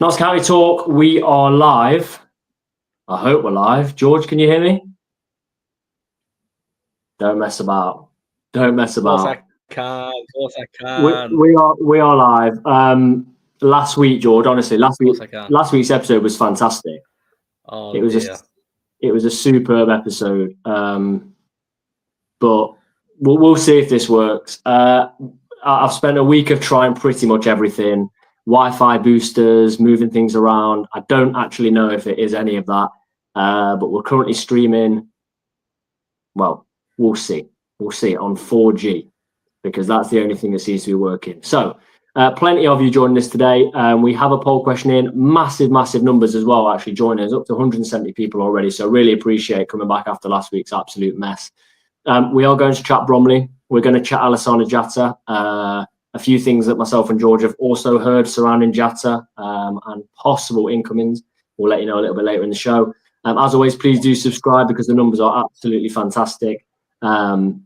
Notts County Talk, we are live. I hope we're live. George, can you hear me? Don't mess about. Don't mess about. Of course I can. We are live. Last week, George, honestly, last week's episode was fantastic. Oh, it was a superb episode. But we'll see if this works. I've spent a week of trying pretty much everything. Wi-Fi boosters, moving things around. I don't actually know if it is any of that, but we're currently streaming. Well, we'll see. We'll see on 4G because that's the only thing that seems to be working. So, plenty of you joining us today. We have a poll question in. Massive numbers as well actually joining us, up to 170 people already. So really appreciate coming back after last week's absolute mess. We are going to chat Bromley. We're going to chat Alassane Jatta. A few things that myself and George have also heard surrounding Jatta and possible incomings. We'll let you know a little bit later in the show. As always, please do subscribe because the numbers are absolutely fantastic. And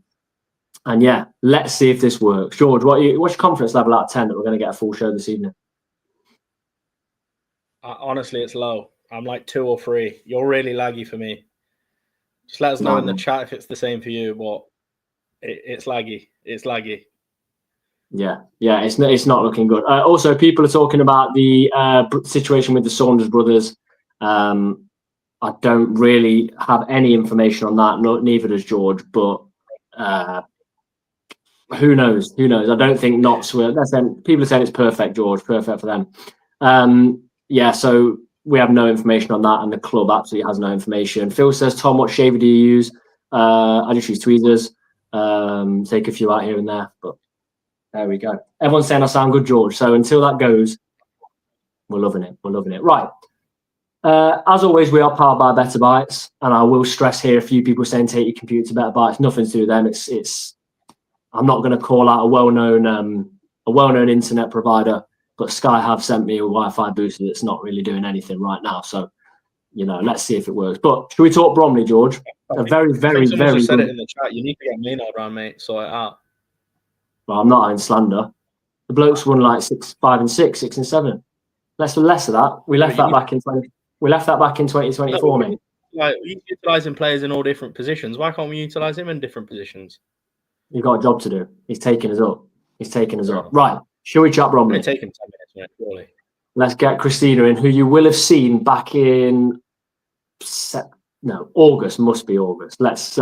yeah, let's see if this works. George, what's your confidence level out of 10 that we're going to get a full show this evening? Honestly, it's low. I'm like 2 or 3. You're really laggy for me. Just let us know in the chat if it's the same for you. But it's laggy. It's laggy. Yeah, it's not looking good. Also, people are talking about the situation with the Saunders brothers. I don't really have any information on that. Neither does George. But who knows? I don't think Notts will. People are saying it's perfect, George. Perfect for them. Yeah. So we have no information on that, and the club absolutely has no information. Phil says, Tom, what shaver do you use? I just use tweezers. Take a few out here and there, but. There we go. Everyone's saying I sound good, George. So until that goes, we're loving it. Right. As always, we are powered by Better Bytes, and I will stress here: a few people saying take your computer to Better Bytes. Nothing to do with them. It's. I'm not going to call out a well-known internet provider, but Sky have sent me a Wi-Fi booster that's not really doing anything right now. So, let's see if it works. But should we talk Bromley, George? A very Someone just said it in the chat. You need to get Maynard around, mate. Sort it out. Well, I'm not in slander. The blokes won like 6, 5, and 6, 6 and 7. Less of that. We left that back in 2024, mate. Like we're utilising players in all different positions. Why can't we utilise him in different positions? You've got a job to do. He's taking us up. Right. Shall we chat Bromley? It'll take him 10 minutes, mate, surely. Let's get Christina in, who you will have seen back in August. Must be August. Let's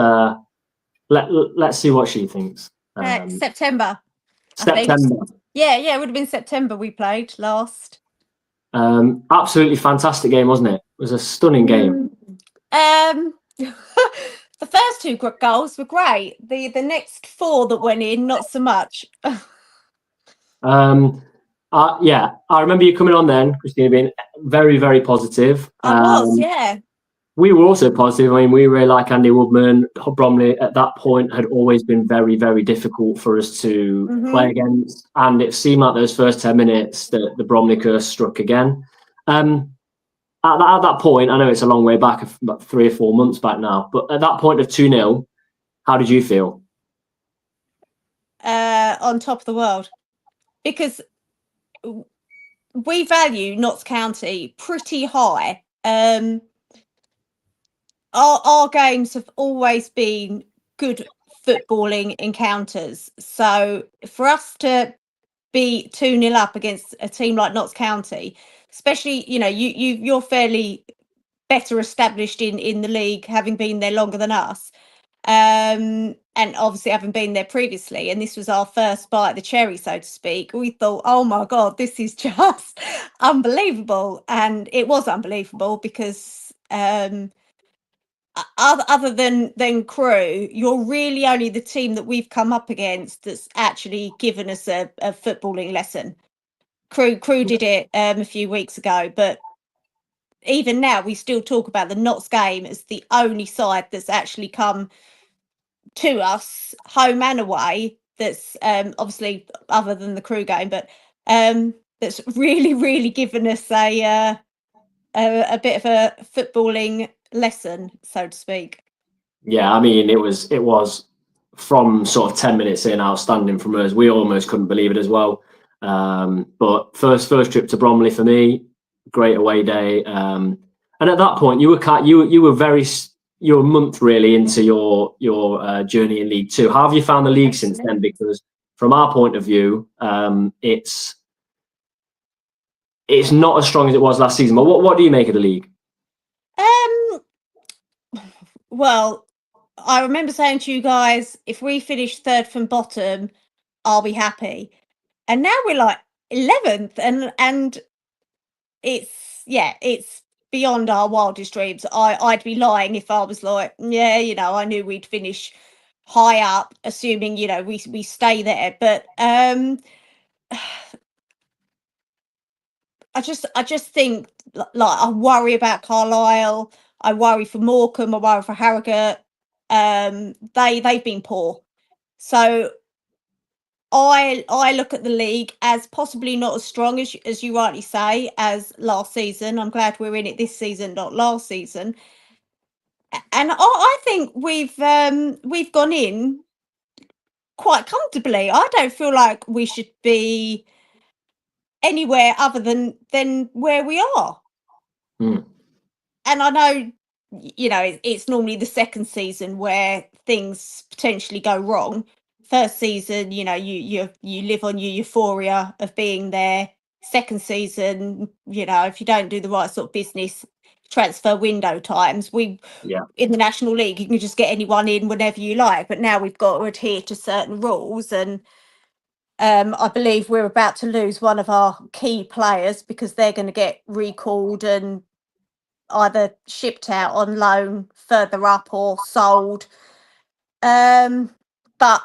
see what she thinks. September. Yeah, it would have been September we played last. Absolutely fantastic game, wasn't it? It was a stunning game. The first 2 goals were great. The next 4 that went in, not so much. Yeah, I remember you coming on then, Christina, being very, very positive. I was, yeah. We were also positive. I mean, we really like Andy Woodman. Bromley at that point had always been very, very difficult for us to play against. And it seemed like those first 10 minutes that the Bromley curse struck again. At that point, I know it's a long way back, about 3 or 4 months back now, but at that point of 2-0, how did you feel? On top of the world. Because we value Notts County pretty high. Our games have always been good footballing encounters. So for us to be 2-0 up against a team like Notts County, especially, you're fairly better established in the league, having been there longer than us. And obviously having been there previously, and this was our first bite of the cherry, so to speak. We thought, oh my God, this is just unbelievable. And it was unbelievable because other than Crew, you're really only the team that we've come up against that's actually given us a footballing lesson. Crew did it a few weeks ago, but even now we still talk about the Notts game as the only side that's actually come to us home and away, that's obviously other than the Crew game, but that's really given us a bit of a footballing lesson, so to speak. Yeah, I mean, it was from sort of 10 minutes in, outstanding from us. We almost couldn't believe it as well. But first trip to Bromley for me, great away day. And at that point, you were a month really into your journey in League Two. How have you found the league since then? Because from our point of view, it's not as strong as it was last season. But what do you make of the league? Well, I remember saying to you guys, if we finish third from bottom, I'll be happy. And now we're like 11th, and it's beyond our wildest dreams. I'd be lying if I was like, yeah, I knew we'd finish high up, assuming we stay there. But I just think, like, I worry about Carlisle. I worry for Morecambe. I worry for Harrogate. They've been poor, so I look at the league as possibly not as strong as you rightly say as last season. I'm glad we're in it this season, not last season. And I think we've gone in quite comfortably. I don't feel like we should be anywhere other than where we are. Mm. And I know, it's normally the second season where things potentially go wrong. First season, you live on your euphoria of being there. Second season, if you don't do the right sort of business, transfer window times, in the National League, you can just get anyone in whenever you like. But now we've got to adhere to certain rules, and I believe we're about to lose one of our key players because they're going to get recalled and either shipped out on loan further up or sold. But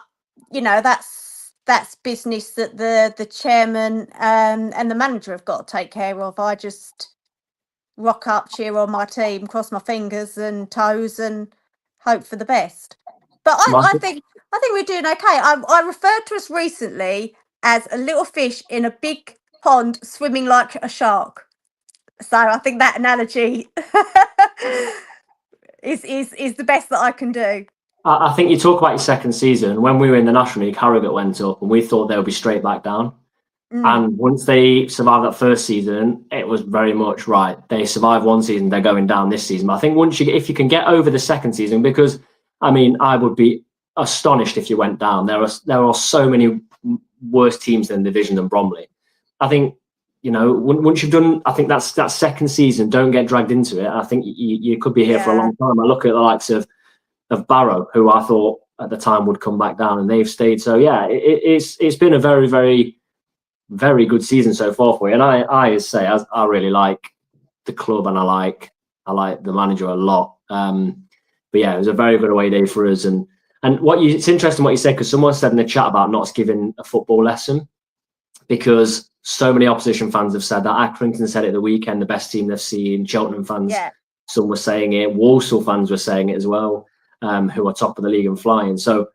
that's business that the chairman and the manager have got to take care of. I just rock up, cheer on my team, cross my fingers and toes, and hope for the best. But I think we're doing okay. I referred to us recently as a little fish in a big pond swimming like a shark. So I think that analogy is the best that I can do. I think you talk about your second season. When we were in the National League, Harrogate went up and we thought they would be straight back down. And once they survived that first season, it was very much right. They survived one season, they're going down this season. But I think if you can get over the second season, because I would be astonished if you went down. There are so many worse teams in the division than Bromley. I think, once you've done, I think that second season, don't get dragged into it. I think you could be here for a long time. I look at the likes of Barrow, who I thought at the time would come back down, and they've stayed. So yeah, it's been a very, very, very good season so far for you. And I really like the club, and I like the manager a lot. But yeah, it was a very good away day for us. And it's interesting what you said, because someone said in the chat about not giving a football lesson, because so many opposition fans have said that. Accrington said it the weekend, the best team they've seen. Cheltenham fans, some were saying it. Walsall fans were saying it as well, who are top of the league and flying. So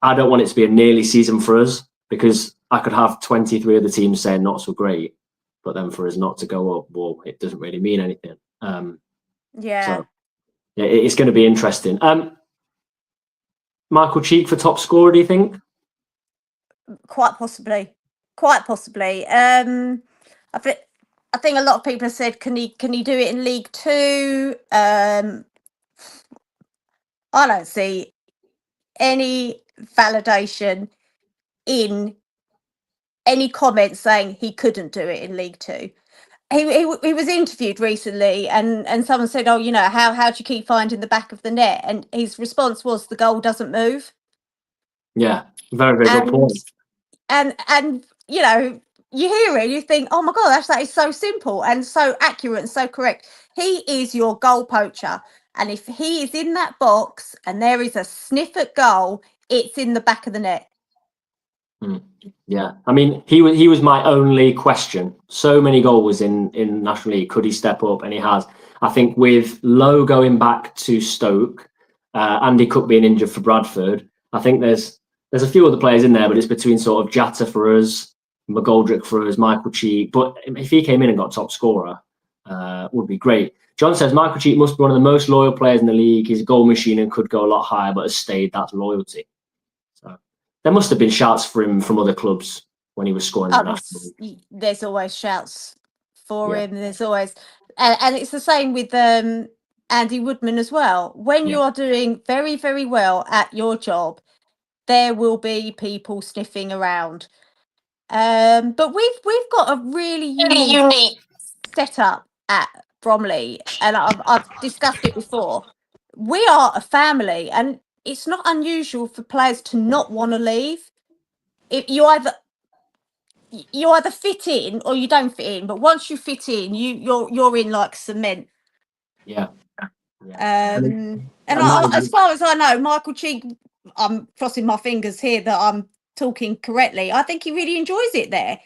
I don't want it to be a nearly season for us, because I could have 23 other teams saying not so great, but then for us not to go up, well, it doesn't really mean anything. So it's going to be interesting. Michael Cheek for top scorer, do you think? Quite possibly. I think a lot of people have said, can he do it in League Two? I don't see any validation in any comments saying he couldn't do it in League Two. He was interviewed recently, and someone said, "Oh, how do you keep finding the back of the net?" And his response was, "The goal doesn't move." Yeah, very, very good point. And you hear it, you think, "Oh my God, that is so simple and so accurate and so correct." He is your goal poacher, and if he is in that box and there is a sniff at goal, it's in the back of the net. Yeah, he was my only question. So many goals in National League. Could he step up? And he has. I think with Lowe going back to Stoke, Andy Cook being injured for Bradford, I think there's a few other players in there, but it's between sort of Jatta for us, McGoldrick for us, Michael Cheek. But if he came in and got top scorer, would be great. John says Michael Cheek must be one of the most loyal players in the league. He's a goal machine and could go a lot higher, but has stayed. That's loyalty. So there must have been shouts for him from other clubs when he was scoring. There's always shouts for him. There's always, and it's the same with Andy Woodman as well. When you are doing very, very well at your job, there will be people sniffing around. But we've got a really unique setup at Bromley, and I've discussed it before. We are a family, and it's not unusual for players to not want to leave. You either fit in or you don't fit in. But once you fit in, you're in like cement. Yeah. And as far as I know, Michael Cheek, I'm crossing my fingers here that I'm talking correctly. I think he really enjoys it there.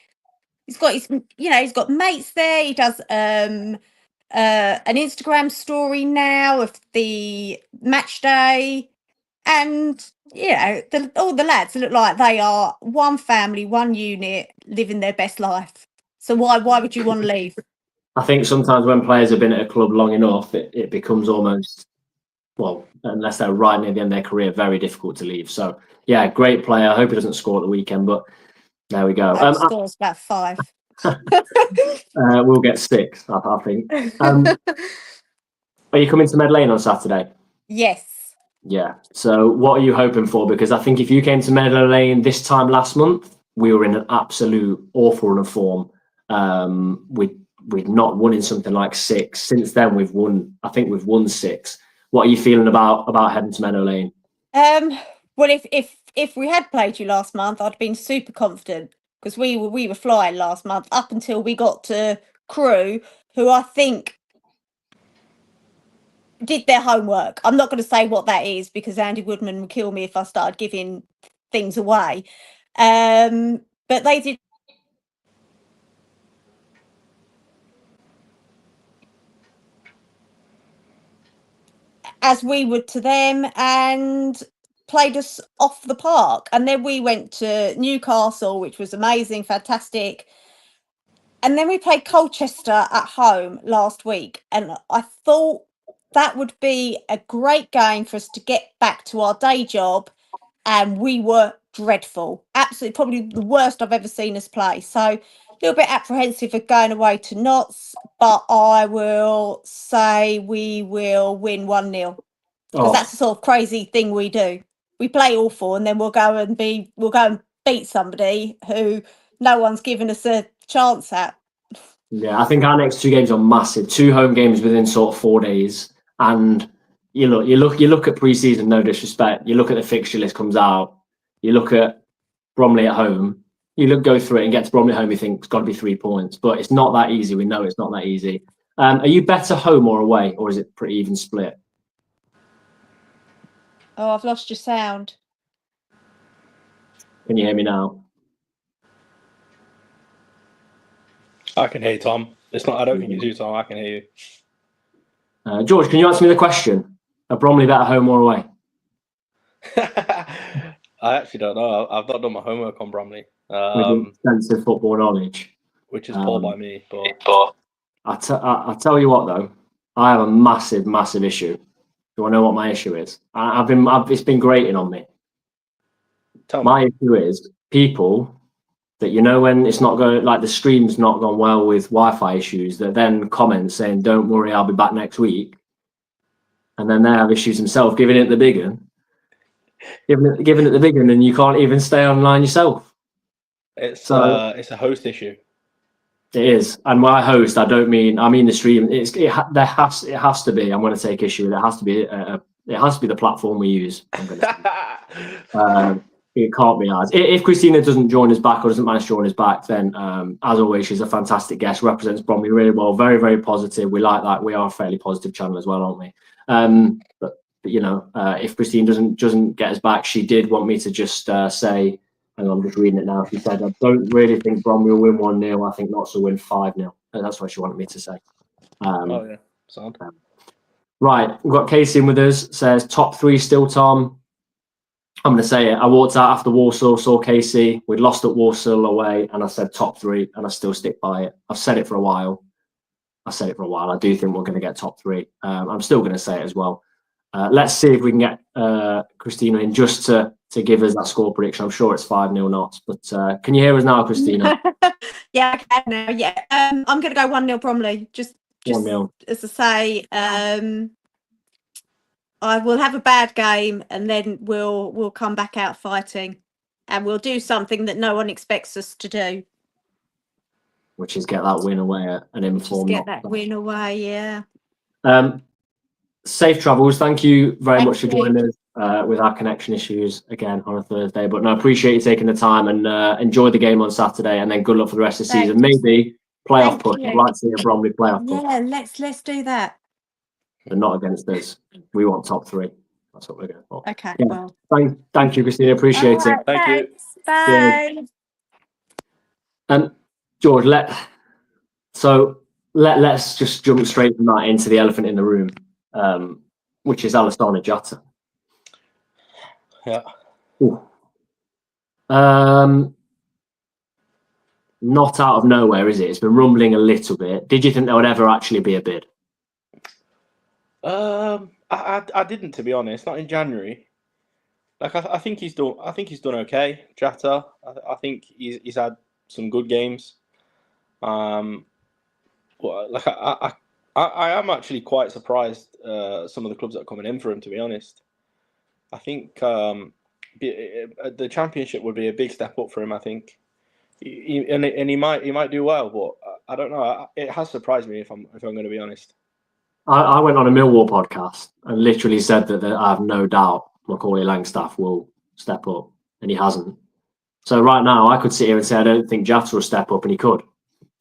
He's got mates there. He does an Instagram story now of the match day, and all the lads look like they are one family, one unit, living their best life. So why would you want to leave? I think sometimes when players have been at a club long enough, it becomes almost, well, unless they're right near the end of their career, very difficult to leave. So yeah, great player. I hope he doesn't score at the weekend, but there we go. Scores about 5. We'll get 6, I think. Are you coming to Med Lane on Saturday? Yes. Yeah. So what are you hoping for? Because I think if you came to Med Lane this time last month, we were in an absolute awful run of form. We'd not won in something like 6. Since then, we've won 6. What are you feeling about heading to Meadow Lane? Well, if we had played you last month, I'd been super confident, because we were flying last month up until we got to Crewe, who I think did their homework. I'm not going to say what that is, because Andy Woodman would kill me if I started giving things away. But they did. As we would to them, and played us off the park. And then we went to Newcastle, which was amazing, fantastic. And then we played Colchester at home last week. And I thought that would be a great game for us to get back to our day job. And we were dreadful. Absolutely, probably the worst I've ever seen us play. So a little bit apprehensive of going away to Notts, but I will say we will win 1-0. Because that's the sort of crazy thing we do. We play awful, and then we'll go and beat somebody who no one's given us a chance at. Yeah, I think our next 2 games are massive. 2 home games within sort of 4 days, and you look at pre-season. No disrespect, you look at the fixture list comes out. You look at Bromley at home. Go through it and get to Bromley at home. You think it's got to be 3 points, but it's not that easy. We know it's not that easy. Are you better home or away, or is it pretty even split? Oh, I've lost your sound. Can you hear me now? I can hear you, Tom. It's not. I don't think it's you, Tom. I can hear you. George, can you answer me the question? Are Bromley better home or away? I actually don't know. I've not done my homework on Bromley. With extensive football knowledge, which is poor by me. But I tell you what, though, I have a massive issue. Do I know what my issue is? It's been grating on me. My issue is people that, when it's not going, like the stream's not gone well with Wi-Fi issues, that then comment saying, "Don't worry, I'll be back next week," and then they have issues themselves giving it the big one. Giving it the big one, and you can't even stay online yourself. It's a host issue. It is, and when I host, I mean the stream. It has to be. I'm going to take issue with it. It has to be. It has to be the platform we use. It can't be ours. If Christina doesn't join us back or doesn't manage to join us back, then as always, she's a fantastic guest. Represents Bromley really well. Very, very positive. We like that. We are a fairly positive channel as well, aren't we? But if Christine doesn't get us back, she did want me to just say. And I'm just reading it now. She said, "I don't really think Bromley will win 1-0. I think Notts will win 5-0. And that's what she wanted me to say. Sound. Right, we've got Casey in with us. Says top 3 still, Tom. I'm going to say it. I walked out after Walsall, saw Casey. We'd lost at Walsall away, and I said top 3, and I still stick by it. I've said it for a while. I do think we're going to get top 3. I'm still going to say it as well. Let's see if we can get Christina in just to give us that score prediction. I'm sure it's 5-0 Notts, but can you hear us now, Christina? Yeah, I can now. Yeah, I'm going to go 1-0 Bromley. Just 1-0. as I say, I will have a bad game, and then we'll come back out fighting, and we'll do something that no one expects us to do, which is get that win away at an informed. Just get that win away. Yeah. Safe travels. Thank you very Thank much for you. joining us with our connection issues again on a Thursday. But no, I appreciate you taking the time and enjoy the game on Saturday, and then good luck for the rest of the season. Maybe playoff Thank push. you. I'd like to see a Bromley playoff push. Yeah, let's do that. But not against us. We want top 3. That's what we're going for. Okay. Yeah. Well. Thank you, Christina. Appreciate it. Thank you. Bye. George, let's just jump straight from that into the elephant in the room, which is Alassane Jatta. Yeah. Not out of nowhere, is it? It's been rumbling a little bit. Did you think there would ever actually be a bid? I didn't, to be honest. Not in January. Like I think he's done. I think he's done okay, Jatta. I think he's had some good games. Well, like I am actually quite surprised. Some of the clubs that are coming in for him, to be honest. I think the Championship would be a big step up for him. I think, he might do well, but I don't know. It has surprised me if I'm going to be honest. I went on a Millwall podcast and literally said that I have no doubt Macaulay Langstaff will step up, and he hasn't. So right now, I could sit here and say I don't think Jatta will step up, and he could. Do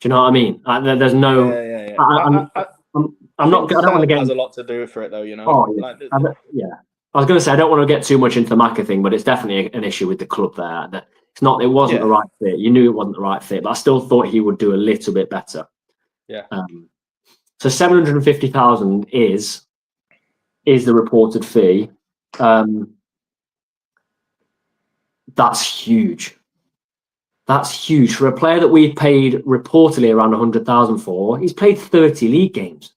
you know what I mean? There's no. Yeah. I'm not. I don't want to get. Has a lot to do for it, though. You know. Oh yeah. Yeah. I was going to say I don't want to get too much into the Macca thing, but it's definitely an issue with the club there. It's not. It wasn't the right fit. You knew it wasn't the right fit, but I still thought he would do a little bit better. Yeah. So 750,000 is the reported fee. That's huge. That's huge for a player that we paid reportedly around 100,000 for. He's played 30 league games.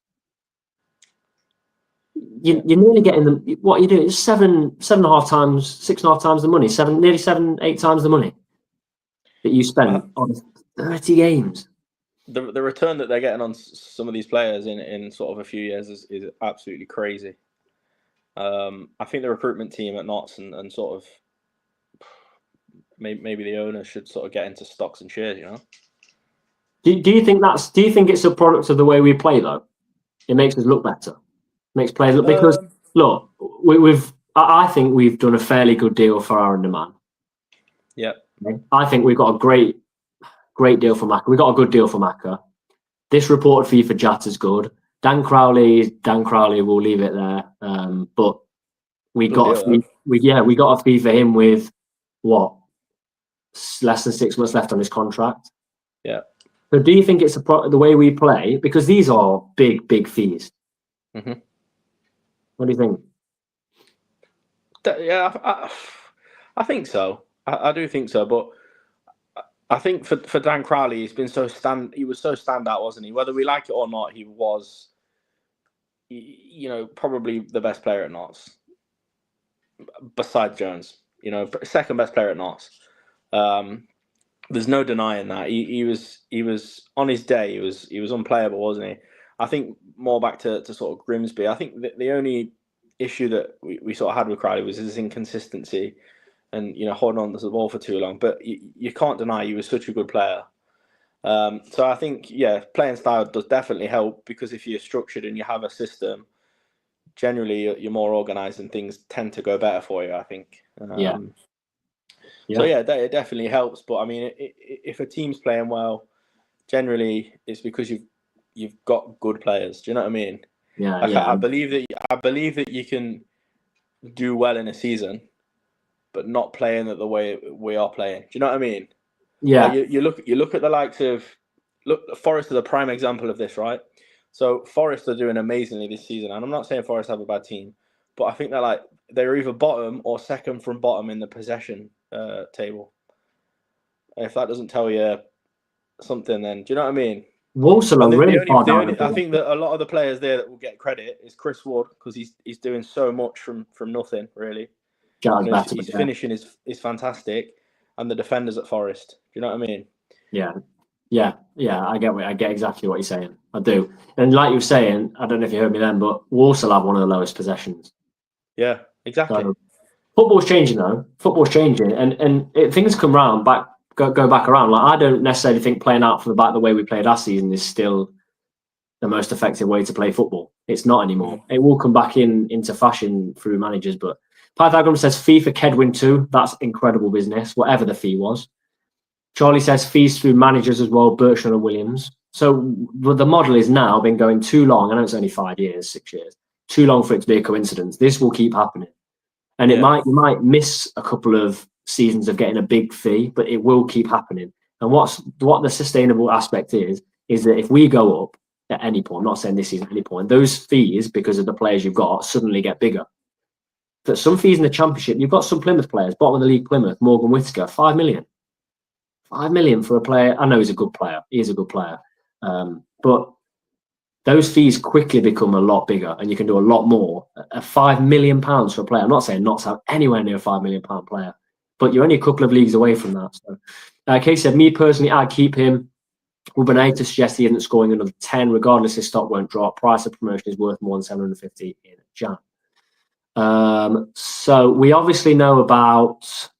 You're nearly getting them. What you do is 6.5 times the money. 8 times the money that you spent on 30 games. The return that they're getting on some of these players in sort of a few years is absolutely crazy. I think the recruitment team at Notts and sort of maybe the owner should sort of get into stocks and shares. You know. Do you think it's a product of the way we play though? It makes us look better. Makes players look because look, I think we've done a fairly good deal for our underman. Yeah. I think we've got a great deal for Macca. We got a good deal for Macca. This reported fee for Jatta's good. Dan Crowley. We'll leave it there. But we got a fee. We got a fee for him with what? Less than 6 months left on his contract. Yeah. So do you think it's the way we play? Because these are big fees. Mm-hmm. What do you think? Yeah, I think so. I do think so, but I think for Dan Crowley, he was so standout, wasn't he? Whether we like it or not, he was, probably the best player at Notts, besides Jones. Second best player at Notts. There's no denying that. He was on his day. He was unplayable, wasn't he? I think more back to sort of Grimsby. I think the only issue that we sort of had with Crowley was his inconsistency and holding on to the ball for too long. But you can't deny he was such a good player. So I think playing style does definitely help, because if you're structured and you have a system, generally you're more organised and things tend to go better for you, I think. So it definitely helps. But I mean, if a team's playing well, generally it's because you've got good players. Do you know what I mean? I believe that you can do well in a season, but not playing it the way we are playing. Do you know what I mean? Yeah. Like you look at the likes of Forest is a prime example of this, right? So Forest are doing amazingly this season, and I'm not saying Forest have a bad team, but I think they're either bottom or second from bottom in the possession table. If that doesn't tell you something, then do you know what I mean? Walsall are really far down the I board. think that a lot of the players there that will get credit is Chris Ward, because he's doing so much from nothing, really. Jatt's better, His but finishing is fantastic, and the defenders at Forest. Do you know what I mean? Yeah. I get exactly what you're saying. I do. And like you were saying, I don't know if you heard me then, but Walsall have one of the lowest possessions. Yeah, exactly. So, football's changing though. Football's changing, and things come round go back around. Like I don't necessarily think playing out from the back the way we played last season is still the most effective way to play football. It's not anymore. It will come back into fashion through managers. But Pythagoras says fee for Kedwin too. That's incredible business, whatever the fee was. Charlie says fees through managers as well, Bertrand and Williams. So the model is now been going too long. I know it's only 5 years, 6 years. Too long for it to be a coincidence. This will keep happening. And you might miss a couple of seasons of getting a big fee, but it will keep happening. And what the sustainable aspect is that if we go up at any point, I'm not saying this season at any point, those fees, because of the players you've got, suddenly get bigger. But some fees in the Championship, you've got some Plymouth players, bottom of the league Plymouth, Morgan Whittaker, 5 million. 5 million for a player. I know he's a good player. He is a good player. But those fees quickly become a lot bigger and you can do a lot more. £5 million for a player. I'm not saying not to have anywhere near a £5 million player, but you're only a couple of leagues away from that. So, Kay said, me personally, I'd keep him. Ruben to suggest he isn't scoring another 10, regardless his stock won't drop. Price of promotion is worth more than 750 in Jan. So we obviously know about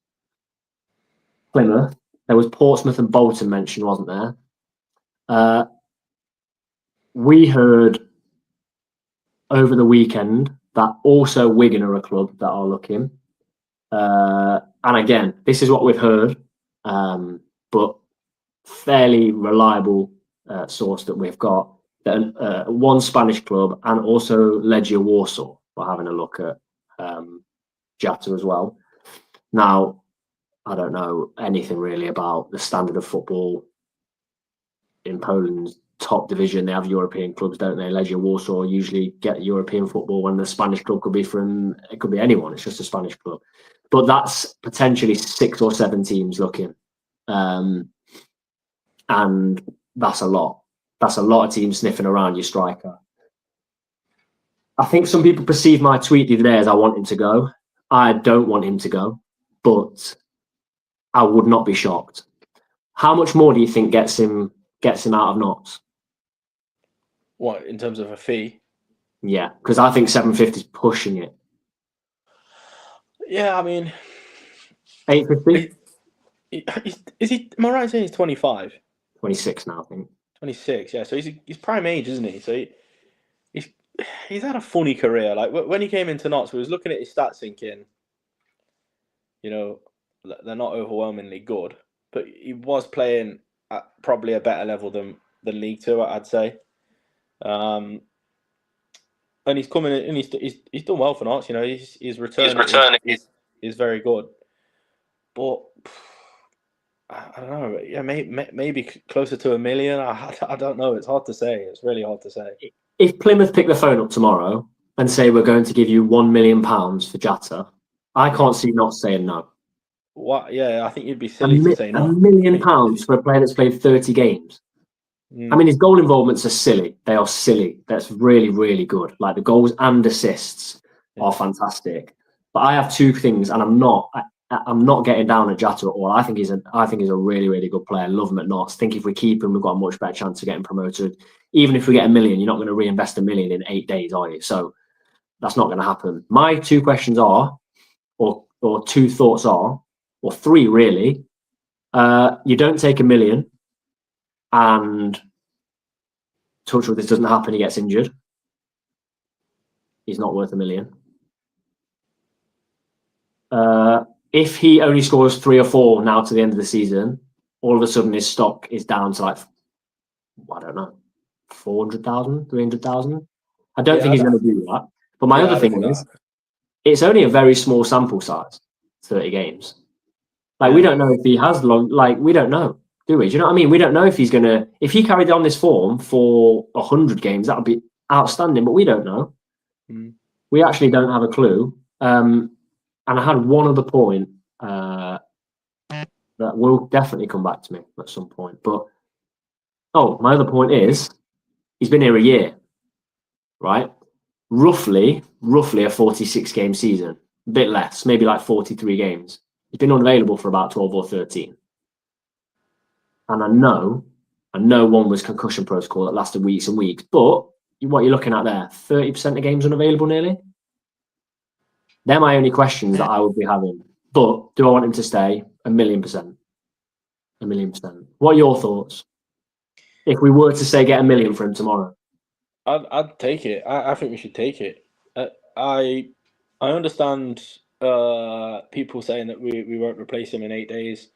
Plymouth. There was Portsmouth and Bolton mentioned, wasn't there? We heard over the weekend that also Wigan are a club that are looking. And again, this is what we've heard, but fairly reliable source that we've got. That one Spanish club and also Legia Warsaw. We're having a look at Jatta as well. Now, I don't know anything really about the standard of football in Poland's top division. They have European clubs, don't they? Legia Warsaw usually get European football, when the Spanish club could be anyone. It's just a Spanish club. But that's potentially 6 or 7 teams looking. And that's a lot. That's a lot of teams sniffing around your striker. I think some people perceive my tweet the other day as I want him to go. I don't want him to go, but I would not be shocked. How much more do you think gets him out of knots? What, in terms of a fee? Yeah, because I think 750 is pushing it. Yeah, I mean, 850? Is he? Am I right in saying he's 25? 26 now, I think. 26, yeah. So he's prime age, isn't he? So he's had a funny career. Like when he came into Notts, we was looking at his stats, thinking, you know, they're not overwhelmingly good, but he was playing at probably a better level than League Two, I'd say. And he's coming in, and he's done well for Notts. You know, his return is very good, but I don't know. Yeah, maybe closer to $1 million. I don't know. It's hard to say. It's really hard to say. If Plymouth pick the phone up tomorrow and say we're going to give you £1 million for Jatta, I can't see not saying no. What? Yeah, I think you'd be silly to say no. £1 million for a player that's played 30 games. I mean, his goal involvements are silly. They are silly. That's really, really good. Like the goals and assists are fantastic. But I have two things, and I'm not getting down at Jatta at all. I think he's a really, really good player. Love him at Notts. Think if we keep him, we've got a much better chance of getting promoted. Even if we get $1 million, you're not going to reinvest $1 million in 8 days, are you? So that's not going to happen. My two questions are, or two thoughts are, or three really. You don't take $1 million, and touch wood, this doesn't happen. He gets injured. He's not worth $1 million. If he only scores 3 or 4 now to the end of the season, all of a sudden his stock is down to like, I don't know, 400,000, 300,000. I don't think he's going to do that. But my other thing is, it's only a very small sample size, 30 games. Like we don't know if he has we don't know, do we? Do you know what I mean? We don't know if he's going to, if he carried on this form for 100 games, that would be outstanding, but we don't know. We actually don't have a clue. And I had one other point that will definitely come back to me at some point. But Oh, my other point is, he's been here a year, right? Roughly a 46 game season, a bit less, maybe like 43 games. He's been unavailable for about 12 or 13. And I know one was concussion protocol that lasted weeks and weeks, but what you're looking at there, 30% of games unavailable nearly. They're my only questions that I would be having. But do I want him to stay? 1,000,000%. 1,000,000%. What are your thoughts? If we were to say get 1 million for him tomorrow. I'd take it. I think we should take it. I understand people saying that we won't replace him in 8 days.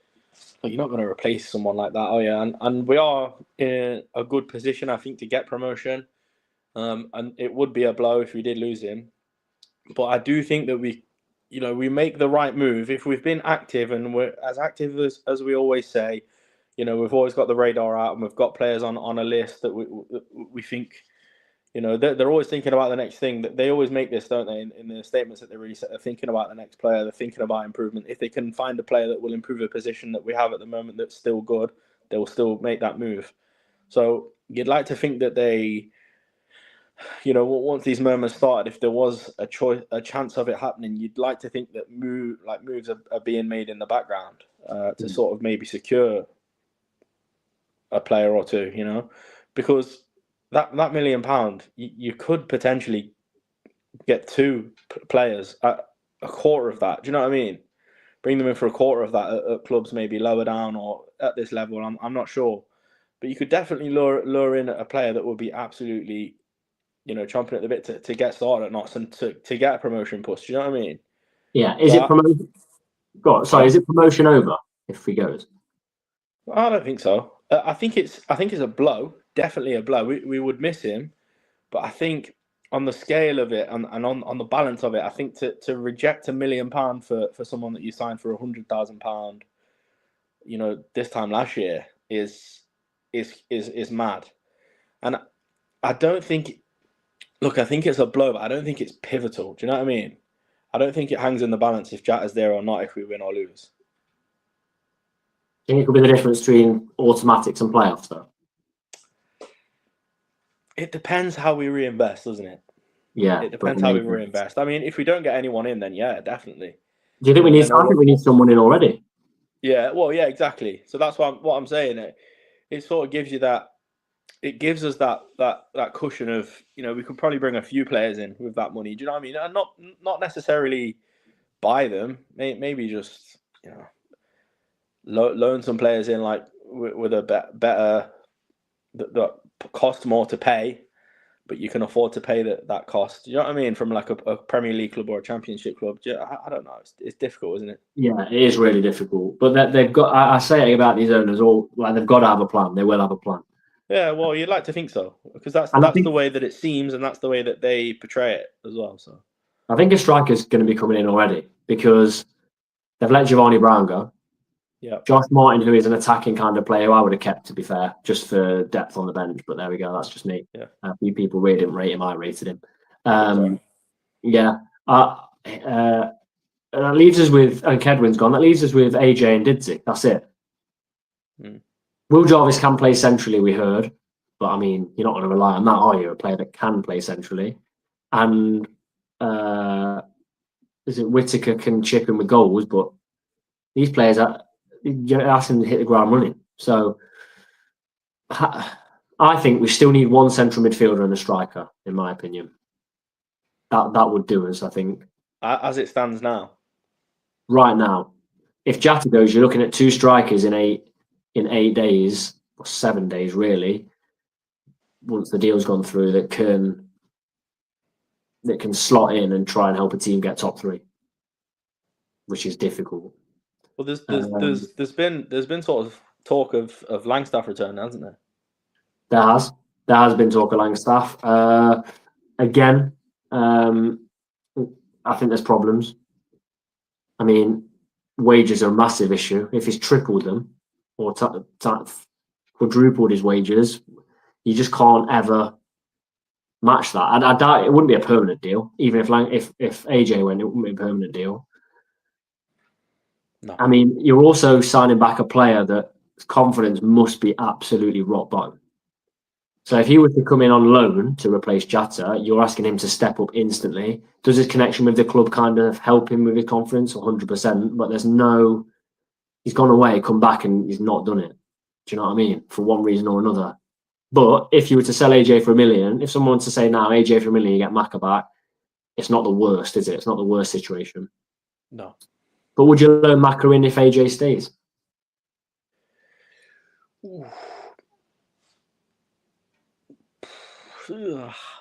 But you're not going to replace someone like that, oh yeah. And we are in a good position, I think, to get promotion. And it would be a blow if we did lose him. But I do think that we make the right move if we've been active, and we're as active as we always say. We've always got the radar out, and we've got players on a list that we think. They're always thinking about the next thing. They always make this, don't they, in the statements that they release? They're thinking about the next player. They're thinking about improvement. If they can find a player that will improve a position that we have at the moment that's still good, they will still make that move. So you'd like to think that they, once these murmurs started, if there was a chance of it happening, you'd like to think that moves are being made in the background to sort of maybe secure a player or two, because that £1 million, you could potentially get 2 players at a quarter of that. Do you know what I mean? Bring them in for a quarter of that at clubs maybe lower down or at this level. I'm not sure, but you could definitely lure in a player that would be absolutely, chomping at the bit to get started at Notts and to get a promotion push. Do you know what I mean? Yeah. Is it promotion? Is it promotion over if he goes? I don't think so. I think it's a blow. Definitely a blow. We would miss him, but I think on the scale of it and on the balance of it, I think to reject £1 million for someone that you signed for £100,000, this time last year is mad. And I don't think. Look, I think it's a blow, but I don't think it's pivotal. Do you know what I mean? I don't think it hangs in the balance if Jatt is there or not, if we win or lose. I think it could be the difference between automatics and playoffs, though. It depends how we reinvest, doesn't it? Yeah. It depends how we reinvest. I mean, if we don't get anyone in, then yeah, definitely. Do you think we need? I think we need someone in already. Yeah. Well, yeah, exactly. So that's what I'm saying. It sort of gives you that. It gives us that cushion of, we could probably bring a few players in with that money. Do you know what I mean? And not necessarily buy them. Maybe just loan some players in, like with a better that cost more to pay, but you can afford to pay that cost. Do you know what I mean? From like a Premier League club or a Championship club. I don't know. It's difficult, isn't it? Yeah, it is really difficult. But they've got. I say it about these owners, all like they've got to have a plan. They will have a plan. Yeah, well, you'd like to think so, because that's the way that it seems, and that's the way that they portray it as well. So I think a striker's going to be coming in already because they've let Giovanni Brown go. Yeah, Josh Martin, who is an attacking kind of player, who I would have kept, to be fair, just for depth on the bench. But there we go. That's just me. Yeah, a few people really didn't rate him. I rated him. Yeah. That leaves us with, and Kedwin's gone. That leaves us with AJ and Didzy. That's it. Will Jarvis can play centrally, we heard, but I mean, you're not going to rely on that, are you? A player that can play centrally, and is it Whittaker can chip in with goals, but these players you ask them to hit the ground running. So I think we still need one central midfielder and a striker, in my opinion. That would do us, I think. As it stands now. Right now, if Jatta goes, you're looking at 2 strikers in 8 days, or 7 days, really. Once the deal's gone through, that can slot in and try and help a team get top 3, which is difficult. Well, there's been sort of talk of Langstaff return, hasn't there? There has been talk of Langstaff. Again, I think there's problems. I mean, wages are a massive issue. If he's tripled them or quadrupled his wages, you just can't ever match that. I doubt it wouldn't be a permanent deal. Even if AJ went, it wouldn't be a permanent deal. No. I mean, you're also signing back a player that confidence must be absolutely rock bottom. So if he were to come in on loan to replace Jata, you're asking him to step up instantly. Does his connection with the club kind of help him with his confidence? 100%. But there's no, he's gone away, come back, and he's not done it. Do you know what I mean? For one reason or another. But if you were to sell AJ for $1 million, if someone were to say now AJ for $1 million, you get Maka back, it's not the worst, is it? It's not the worst situation. No. But would you loan Maka in if AJ stays?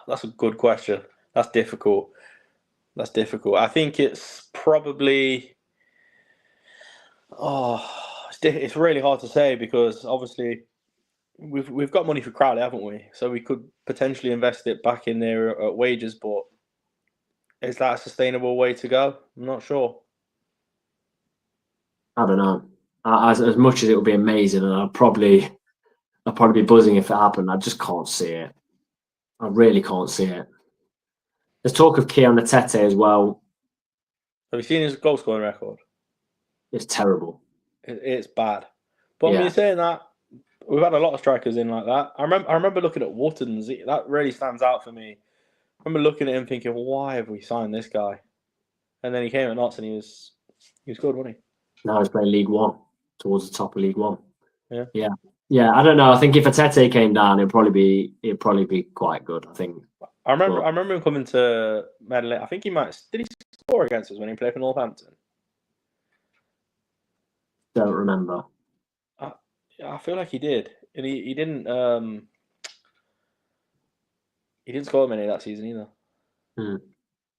That's a good question. That's difficult. I think it's probably. It's really hard to say because obviously we've got money for Crowley, haven't we? So we could potentially invest it back in there at wages, but is that a sustainable way to go? I'm not sure. I don't know. As much as it would be amazing, and I'd probably be buzzing if it happened, I just can't see it. I really can't see it. There's talk of Keon Atete as well. Have you seen his goal scoring record? It's terrible. It's bad. But Yeah. I mean, saying that, we've had a lot of strikers in like that. I remember looking at Wharton's. That really stands out for me. I remember looking at him thinking, why have we signed this guy? And then he came at Notts and he was good, wasn't he? Now he's playing League One, towards the top of League One. Yeah. I don't know. I think if Atete came down, it'd probably be quite good. I think. I remember him coming to Medley. I think did he score against us when he played for Northampton? Don't remember. I feel like he did, and he didn't. He didn't score many that season either.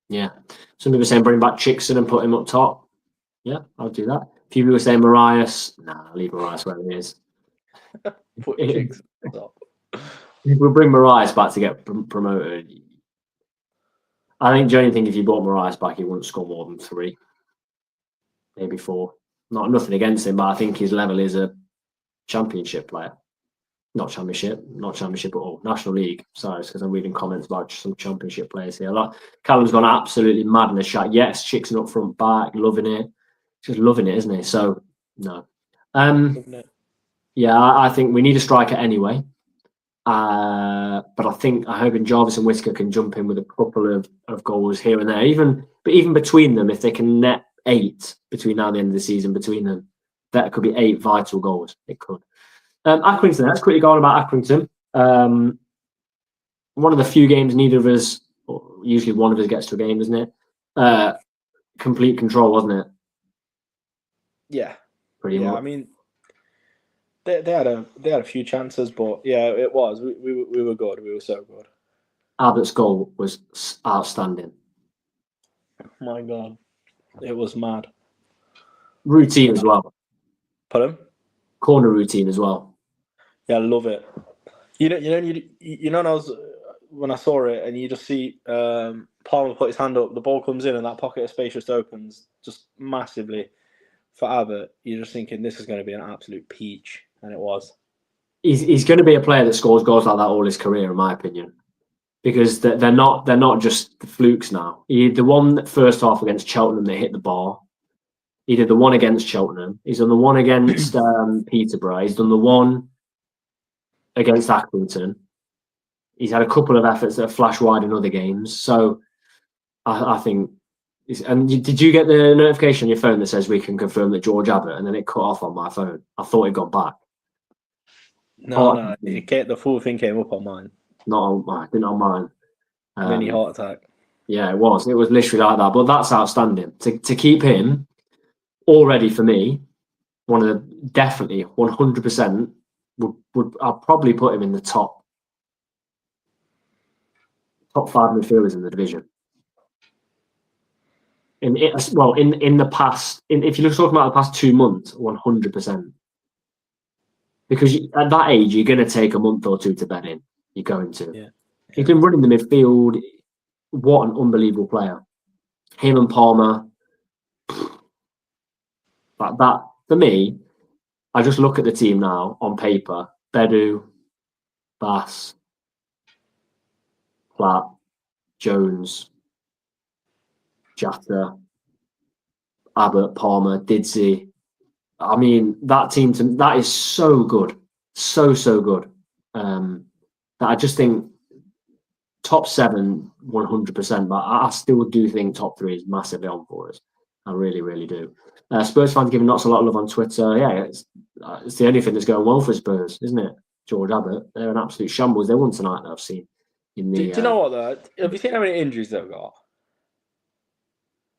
Yeah. Some people are saying bring back Chickson and put him up top. Yeah, I'll do that. A few people are saying Marias. Nah, leave Marias where he is. Put Chickson up. We'll bring Marias back to get promoted. I think the only thing, if you brought Marias back, he wouldn't score more than 3, maybe 4. Nothing against him, but I think his level is a championship player. Not championship at all. National League. Sorry, because I'm reading comments about some championship players here. Callum's gone absolutely mad in the chat. Yes, Chickson up front back, loving it. Just loving it, isn't he? So, no. Yeah, I think we need a striker anyway. But I hope Jarvis and Whisker can jump in with a couple of goals here and there. Even between them, if they can net 8 between now and the end of the season, between them, that could be 8 vital goals. It could. Accrington, let's quickly go on about Accrington. One of the few games neither of us, or usually one of us gets to a game, isn't it? Complete control, wasn't it? Yeah. Pretty much. I mean, they had a few chances, but yeah, it was. We were good. We were so good. Abbott's goal was outstanding. My God, it was mad. Routine as well. Pardon? Corner routine as well. Yeah, I love it. When I saw it, and you just see Palmer put his hand up, the ball comes in, and that pocket of space just opens just massively for Abbott. You're just thinking this is going to be an absolute peach, and it was. He's going to be a player that scores goals like that all his career, in my opinion, because they're not just the flukes now. He did the one first half against Cheltenham that hit the bar. He did the one against Cheltenham. He's done the one against Peterborough. He's done the one against Accrington. He's had a couple of efforts that have flashed wide in other games. So I think. And did you get the notification on your phone that says we can confirm that George Abbott? And then it cut off on my phone. I thought it got back. No, the full thing came up on mine. Not on mine. Didn't on mine. Mini heart attack. Yeah, it was. It was literally like that. But that's outstanding. To keep him already for me, one of the definitely 100% would I'll probably put him in the top 5 midfielders in the division. In the past, if you're talking about the past 2 months, 100%. Because at that age, you're going to take a month or 2 to bed in. You're going to. Yeah. He's been running the midfield. What an unbelievable player. Him and Palmer. Like that, for me, I just look at the team now on paper. Bedu, Bass, Platt, Jones, Jata, Abbott, Palmer, Didsey. I mean, that team, that is so good. So good. That I just think top 7, 100%, but I still do think top 3 is massively on for us. I really, really do. Spurs fans giving Notts a lot of love on Twitter. Yeah, it's the only thing that's going well for Spurs, isn't it? George Abbott, they're an absolute shambles. They won tonight, I've seen. Do you know what, though? Have you seen how many injuries they've got?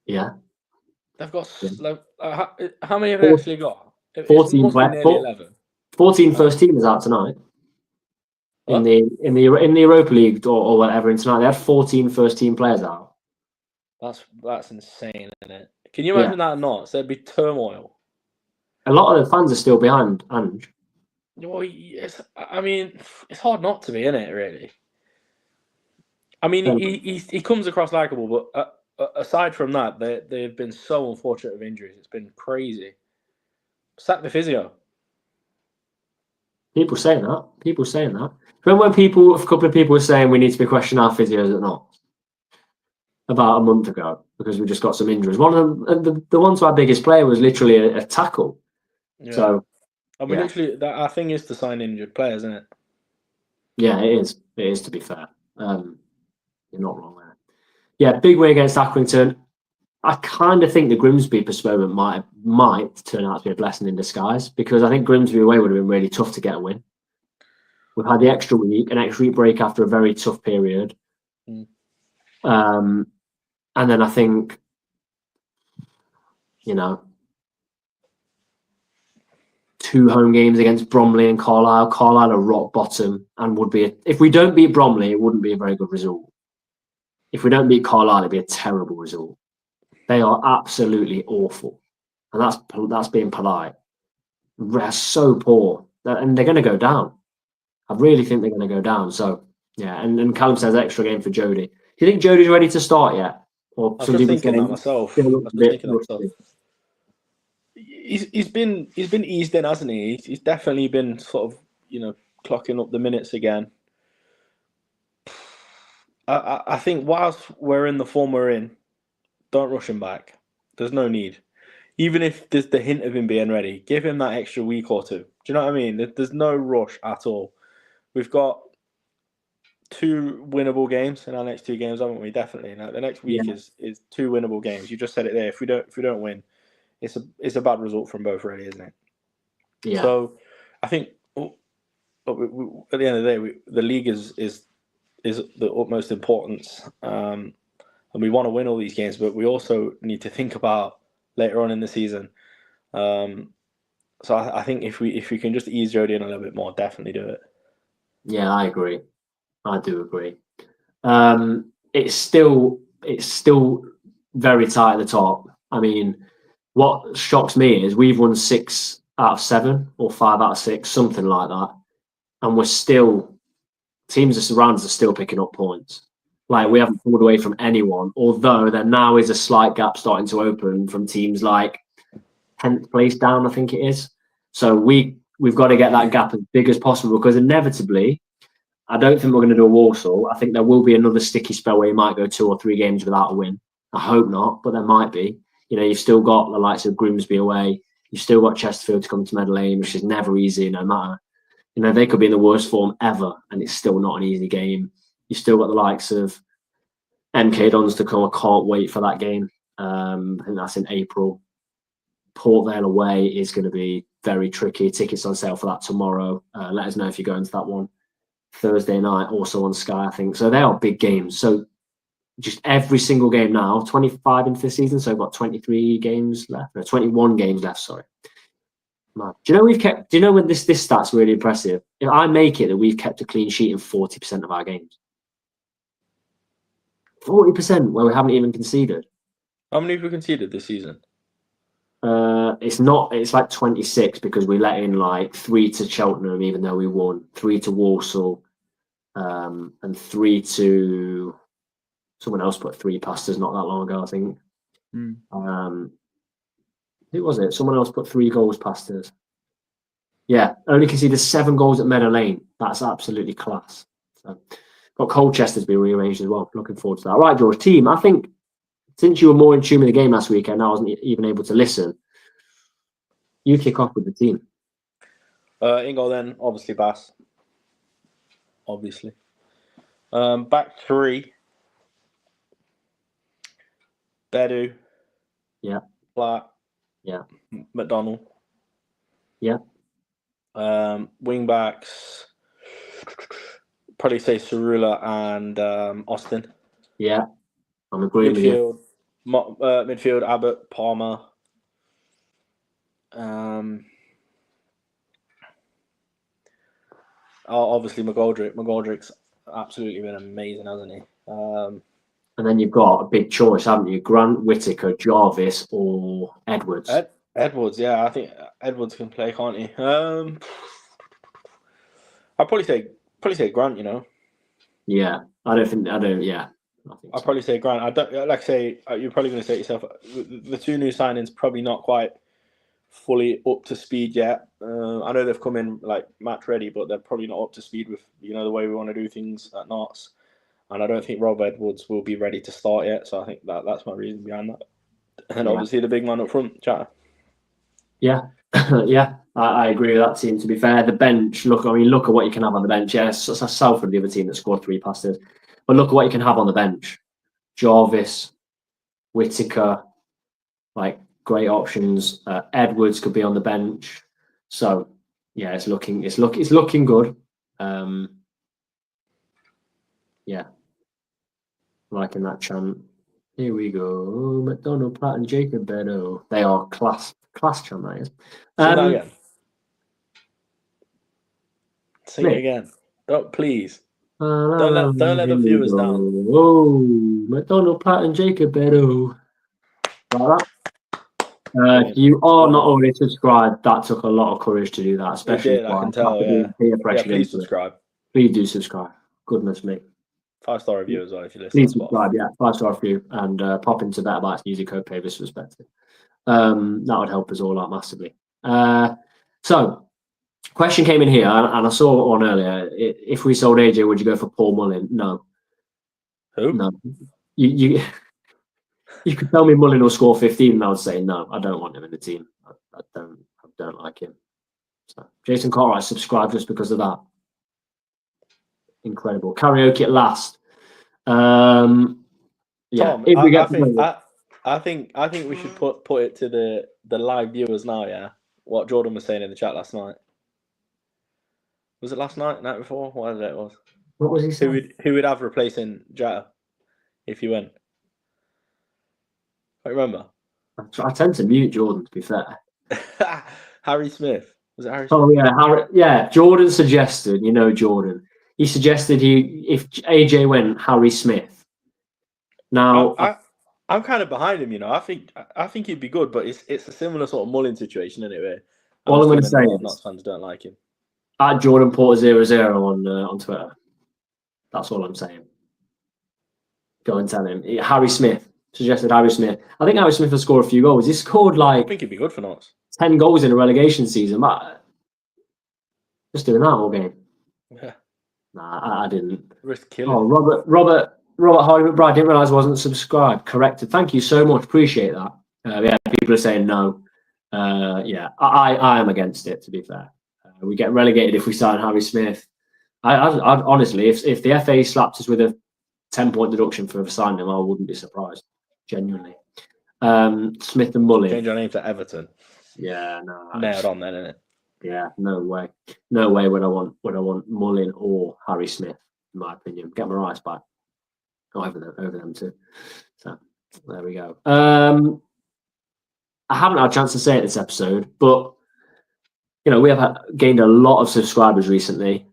Yeah. They've got, how many have they actually got? 14 must be nearly 11. 14 first teamers out tonight. In the Europa League or whatever, and tonight they had 14 first team players out. That's insane, isn't it? Can you imagine that or not? So there'd be turmoil. A lot of the fans are still behind Ange. Well, it's hard not to be, isn't it? Really. I mean, he comes across likable, but aside from that, they've been so unfortunate with injuries. It's been crazy. Sack the physio. People saying that. Remember when a couple of people were saying we need to be questioning our physios at Notts about a month ago because we just got some injuries. One of them, the one to our biggest player was literally a tackle. Yeah. So, literally, our thing is to sign injured players, isn't it? Yeah, it is. It is, to be fair. You're not wrong there. Yeah, big win against Accrington. I kind of think the Grimsby postponement might turn out to be a blessing in disguise because I think Grimsby away would have been really tough to get a win. We've had the extra week break after a very tough period. And then I think, 2 home games against Bromley and Carlisle. Carlisle are rock bottom and would be, if we don't beat Bromley, it wouldn't be a very good result. If we don't beat Carlisle, it'd be a terrible result. They are absolutely awful. And that's being polite. They're so poor. And they're going to go down. I really think they're going to go down. So, yeah. And Callum says extra game for Jody. Do you think Jody's ready to start yet? Or I was just thinking that myself. He's been eased in, hasn't he? He's definitely been sort of, clocking up the minutes again. I think whilst we're in the form we're in, don't rush him back. There's no need. Even if there's the hint of him being ready, give him that extra week or 2. Do you know what I mean? There's no rush at all. We've got 2 winnable games in our next 2 games, haven't we? Definitely. Now, the next week is 2 winnable games. You just said it there. If we don't win, it's a bad result from both, really, isn't it? Yeah. So I think at the end of the day, the league is the utmost importance, and we want to win all these games, but we also need to think about later on in the season. So I think if we can just ease Jody in a little bit more, definitely do it. Yeah, I agree. I do agree. It's still very tight at the top. I mean, what shocks me is we've won 6 out of 7 or 5 out of 6, something like that, and we're still. Teams around us are still picking up points. Like, we haven't pulled away from anyone, although there now is a slight gap starting to open from teams like 10th place down, I think it is. So we've got to get that gap as big as possible because inevitably, I don't think we're going to do a Walsall. I think there will be another sticky spell where you might go 2 or 3 games without a win. I hope not, but there might be. You've still got the likes of Grimsby away. You've still got Chesterfield to come to Meadow Lane, which is never easy, no matter. They could be in the worst form ever, and it's still not an easy game. You've still got the likes of MK Dons to come. I can't wait for that game. I think that's in April. Port Vale away is going to be very tricky. Tickets on sale for that tomorrow. Let us know if you're going to that one. Thursday night, also on Sky, I think. So they are big games. So just every single game now, 25 into the season, so we've got 23 games left. No, 21 games left, sorry. Man. Do you know when this stat's really impressive? If I make it that we've kept a clean sheet in 40% of our games. 40% where we haven't even conceded. How many have we conceded this season? It's like 26 because we let in like 3 to Cheltenham, even though we won, 3 to Walsall, and 3 to someone else put 3 past us not that long ago, I think. Who was it? Someone else put 3 goals past us. Yeah, only conceded 7 goals at Meadow Lane. That's absolutely class. So, got Colchester to be rearranged as well. Looking forward to that. Right, George, team. I think since you were more in tune with the game last weekend, I wasn't even able to listen. You kick off with the team. In goal then, obviously Bass. obviously. Back three. Bedu. Yeah. Platt. Yeah. McDonald. Yeah. Wing backs. Probably say Cerula and Austin. Yeah. I'm agreeing with you. Midfield Abbott, Palmer. Obviously McGoldrick. McGoldrick's absolutely been amazing, hasn't he? And then you've got a big choice, haven't you? Grant, Whittaker, Jarvis, or Edwards. Edwards, yeah, I think Edwards can play, can't he? I'd probably say Grant. Yeah, I think I'd probably say Grant. I don't like say you're probably going to say it yourself. The two new signings probably not quite fully up to speed yet. I know they've come in like match ready, but they're probably not up to speed with the way we want to do things at Notts. And I don't think Rob Edwards will be ready to start yet. So I think that's my reason behind that. And obviously the big man up front, Chatter. Yeah, yeah, I agree with that team. To be fair, the bench. Look at what you can have on the bench. Yes, it's Salford, the other team that scored 3 passes. But look at what you can have on the bench. Jarvis, Whittaker, like great options. Edwards could be on the bench. So yeah, it's looking good. Yeah, liking that chant. Here we go. McDonald, Platt, and Jacob Bedo. They are class chant, that is. Sing that again. Sing it again. Don't please. Don't let the viewers down. Oh, McDonald, Platt, and Jacob Bedo. Like that. You are not already subscribed. That took a lot of courage to do that, especially. I can tell. Yeah, please subscribe. Please do subscribe. Goodness me. 5-star review as well if you listen. Please subscribe. Yeah, 5-star review and pop into Better Bites and use the code Pavis respected. That would help us all out massively. So, question came in here, and I saw one earlier. If we sold AJ, would you go for Paul Mullin? No. Who? No. You could tell me Mullin will score 15, and I would say no. I don't want him in the team. I don't like him. So, Jason Cartwright subscribed just because of that. Incredible. Karaoke at last. Yeah. Tom, I think we should put it to the live viewers now. Yeah, what Jordan was saying in the chat last night. Was it last night? Night before? Whatever it was. What was he saying? Who would have replacing Jetta if he went? I remember. I tend to mute Jordan, to be fair. Harry Smith. Was it Harry Smith? Oh yeah, yeah. Jordan suggested. Jordan. He suggested if AJ went, Harry Smith. Now I'm kind of behind him. I think he'd be good, but it's a similar sort of Mullin situation anyway. All I'm going to say is Notts fans don't like him. At Jordan Porter 00 on Twitter. That's all I'm saying. Go and tell him. Harry Smith suggested Harry Smith. I think Harry Smith will score a few goals. He scored I think he'd be good for Notts. 10 goals in a relegation season. But just doing that all game. Yeah. Nah, I didn't. Risk killing. Oh, Robert Hardy McBride, didn't realise I wasn't subscribed. Corrected. Thank you so much. Appreciate that. Yeah, people are saying no. Yeah, I am against it, to be fair. We get relegated if we sign Harry Smith. I honestly, if the FA slapped us with a 10-point deduction for signing him, I wouldn't be surprised. Genuinely. Smith and Mullin. Change your name to Everton. Yeah, no. Nailed on then, isn't it? Yeah, no way. No way would I want Mullin or Harry Smith, in my opinion. Get my rights back. Over them too. So there we go. I haven't had a chance to say it this episode, but we have gained a lot of subscribers recently.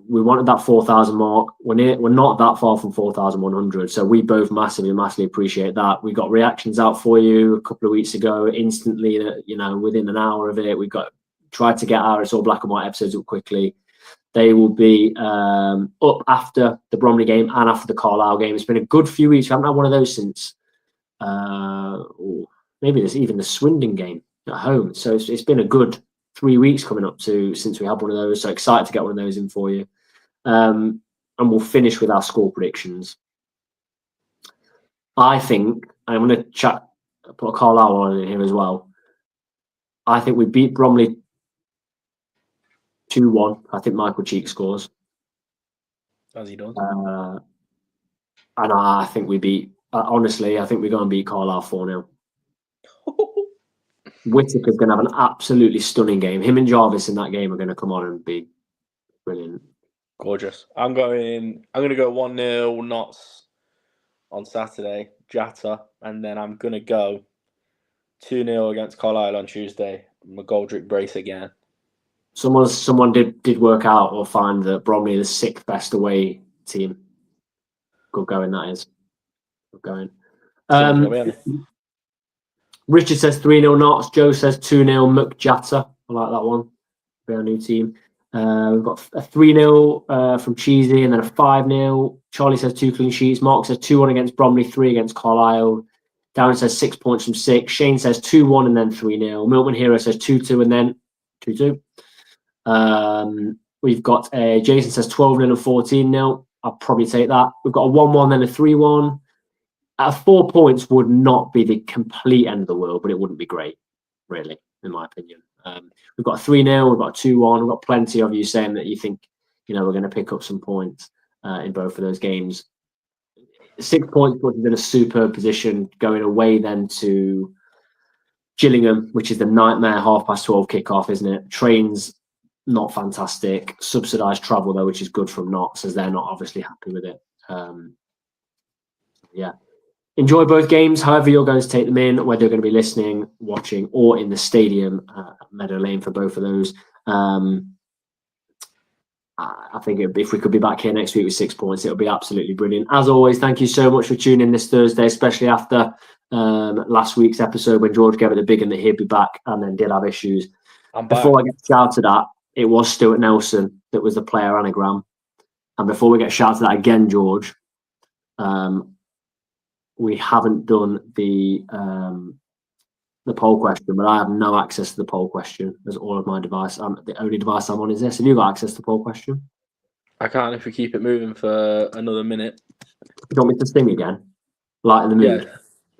We wanted that 4,000 mark. We're not that far from 4,100, so we both massively appreciate that. We got reactions out for you a couple of weeks ago, instantly. Within an hour of it, we tried to get our It's All Black and White episodes up quickly. They will be up after the Bromley game and after the Carlisle game. It's been a good few weeks. We haven't had one of those since maybe there's even the Swindon game at home. So it's been a good 3 weeks coming up since we had one of those. So excited to get one of those in for you. And we'll finish with our score predictions. I think I'm going to put a Carlisle on in here as well. I think we beat Bromley 2-1. I think Michael Cheek scores. As he does. And I think we beat. Honestly, I think we're going to beat Carlisle 4-0. Whittaker's going to have an absolutely stunning game. Him and Jarvis in that game are going to come on and be brilliant. Gorgeous. I'm going to go 1-0 Notts on Saturday, Jatta, and then I'm going to go 2-0 against Carlisle on Tuesday. McGoldrick brace again. Someone did work out or find that Bromley is the 6th best away team. Good going, that is. Good going. Richard says 3-0 Notts. Joe says 2-0 McJatta. I like that one. Very new team. We've got a 3-0 from Cheesy and then a 5-0. Charlie says 2 clean sheets. Mark says 2-1 against Bromley, 3 against Carlisle. Darren says 6 points from 6. Shane says 2-1 and then 3-0. Milton Hero says 2-2 and then 2-2. We've got Jason says 12-0 and 14-0. I'll probably take that. We've got a 1-1 then a 3-1. 4 points would not be the complete end of the world, but it wouldn't be great, really, in my opinion. We've got a 3-0, we've got a 2-1. We've got plenty of you saying that you think, we're going to pick up some points in both of those games. 6 points puts us in a superb position, going away then to Gillingham, which is the nightmare 12:30 kickoff, isn't it? Trains, not fantastic. Subsidised travel, though, which is good from Notts, as they're not obviously happy with it. Yeah. Enjoy both games, however you're going to take them in, whether you're going to be listening, watching, or in the stadium at Meadow Lane for both of those. I think if we could be back here next week with 6 points, it would be absolutely brilliant. As always, thank you so much for tuning in this Thursday, especially after last week's episode when George gave it the big and that he'd be back and then did have issues. Before I get shouted at, it was Stuart Nelson that was the player anagram. And before we get shouted at again, George, we haven't done the poll question, but I have no access to the poll question. There's all of my device. The only device I'm on is this. Have you got access to the poll question? I can't if we keep it moving for another minute. You want me to sing again? Lighten the mood?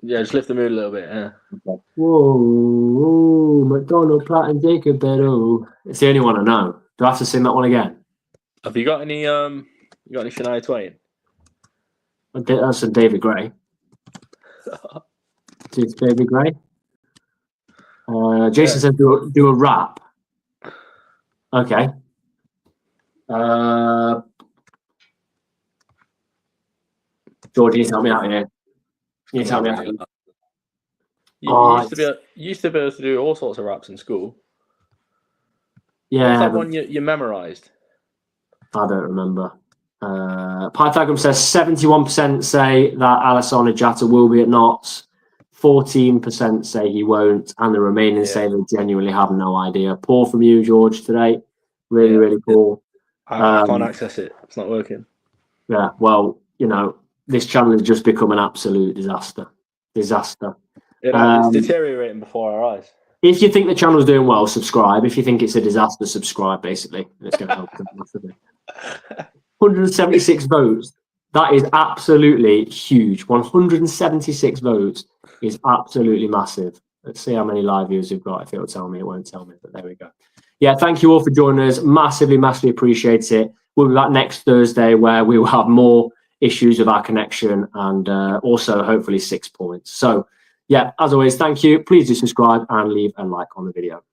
Yeah, just lift the mood a little bit, yeah. Okay. Whoa, McDonald, Platt and Jacob Beddoe. It's the only one I know. Do I have to sing that one again? Have you got any Shania Twain? That's some David Gray. It's David Gray. Jason said do a rap. Okay. George, you need to help me out here. You need to help me out. You used to be able to do all sorts of raps in school. Yeah. What's that one you memorised? I don't remember. Pythagoras says 71% say that Alisson Ajata will be at Notts. 14% say he won't, and the remaining say they genuinely have no idea. Poor from you, George, today. Really poor. I can't access it. It's not working. Yeah, well, this channel has just become an absolute disaster. It's deteriorating before our eyes. If you think the channel's doing well, subscribe. If you think it's a disaster, subscribe, basically. It's going to help massively. 176 votes. That is absolutely huge. 176 votes is absolutely massive. Let's see how many live views we've got. If it'll tell me, it won't tell me, but there we go. Yeah, thank you all for joining us. Massively appreciate it. We'll be back next Thursday where we will have more issues with our connection and also hopefully 6 points. So, yeah, as always, thank you. Please do subscribe and leave a like on the video.